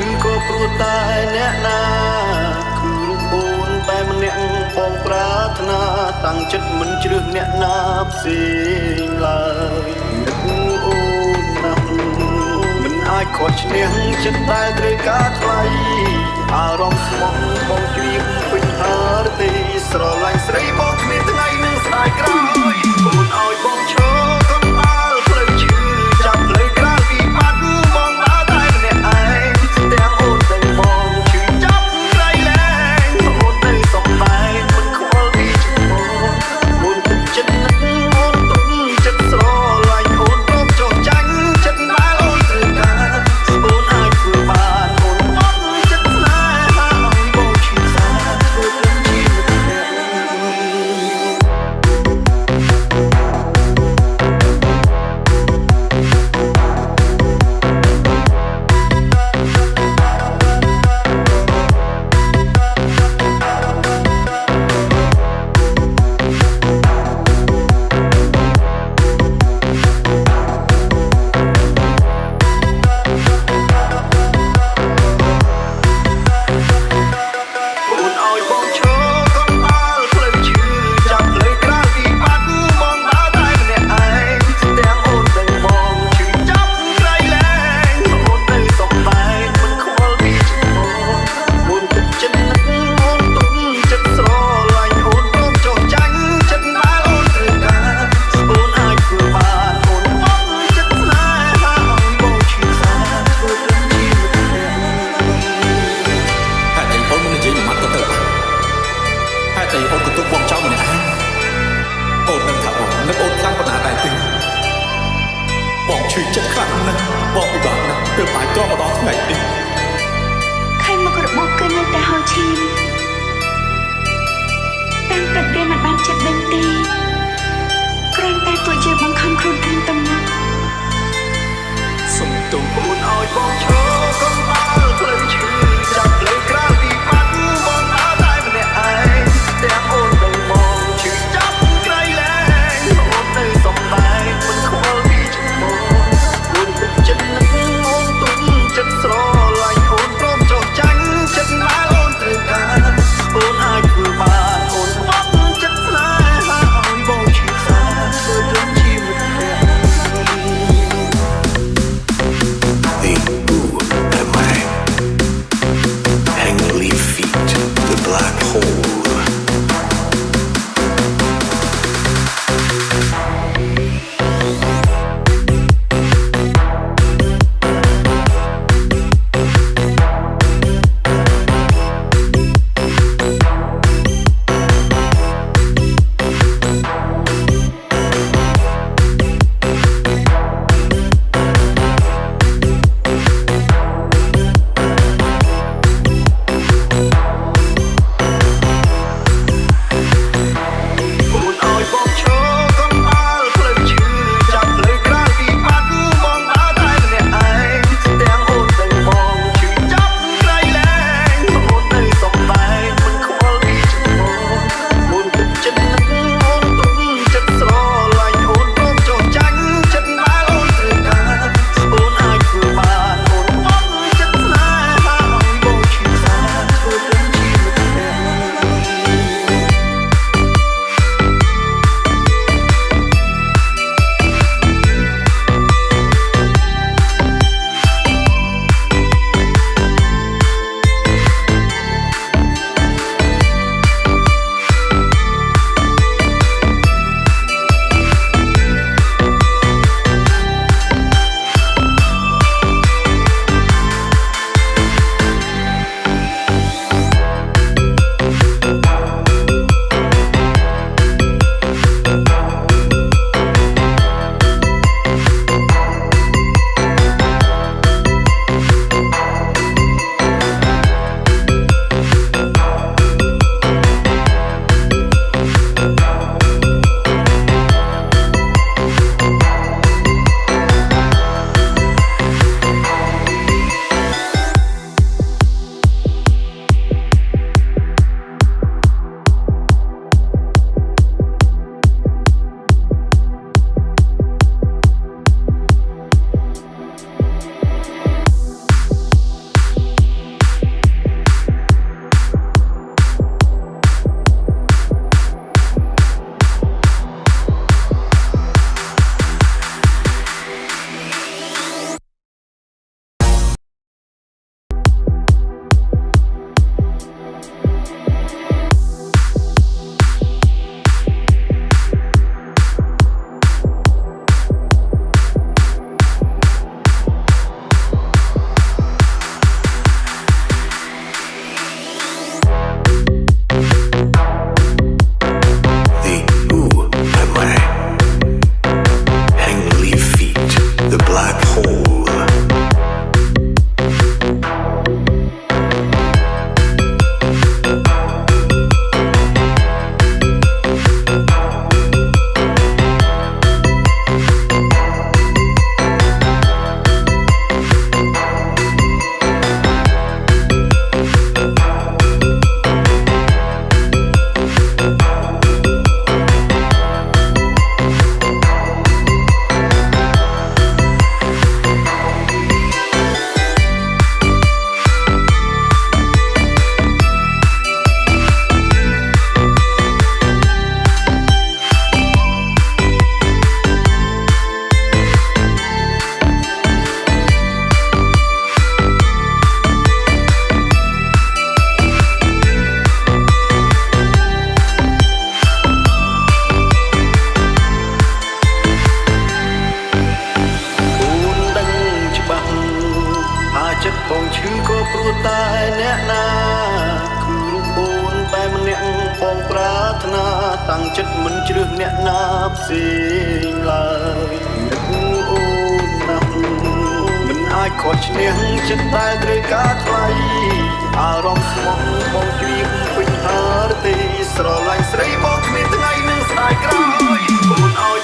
គឺក៏ព្រោះតែអ្នកណាគឺរូបអូនតែម្នាក់បងប្រាថ្នាតាំងចិត្តមិនជ្រើសអ្នកណាផ្សេងឡើយនឹកអូនណាស់មិនអាចខកឈ្នះចិត្តតែត្រូវការថ្លៃអារម្មណ៍ស្មោះបងជ្រាបពេញហារទេស្រឡាញ់ស្រីបងគ្មានថ្ងៃនឹងស្ដាយក្រោយអូនឲ្យបងឈរកុំអើលផ្លូវឈឺចាប់ផ្លូវក្រៅពីបាត់បងដើរតែម្នាក់ឯងទាំងអូនទាំងបងឈឺចាប់ក្រៃលែងអូននៅសំដែងមិនខ្វល់ពីចំពោះអូនទុកចិត្តនឹកអូនទុកចិត្តស្រឡាញ់អូនព្រមចោះចាញ់ចិត្តដែលអូនត្រូវការអូនអាចធ្វើបានអូនបងចិត្តស្នេហាឲ្យបងឈឺសាធ្វើត្រឹមជាមិត្តភក្តិ ឈឺក៏ព្រោះតែអ្នកណាគឺរូបអូនតែម្នាក់បងប្រាថ្នាតាំងចិត្តមិនជ្រើសអ្នកណាផ្សេងឡើយនឹកអូនណាស់មិនអាចខកឈ្នះចិត្តតែត្រូវការថ្លៃអារម្មណ៍ស្មោះបងជ្រាបពេញហារទេស្រឡាញ់ស្រីបងគ្មានថ្ងៃនឹងស្ដាយក្រោយអូនឲ្យ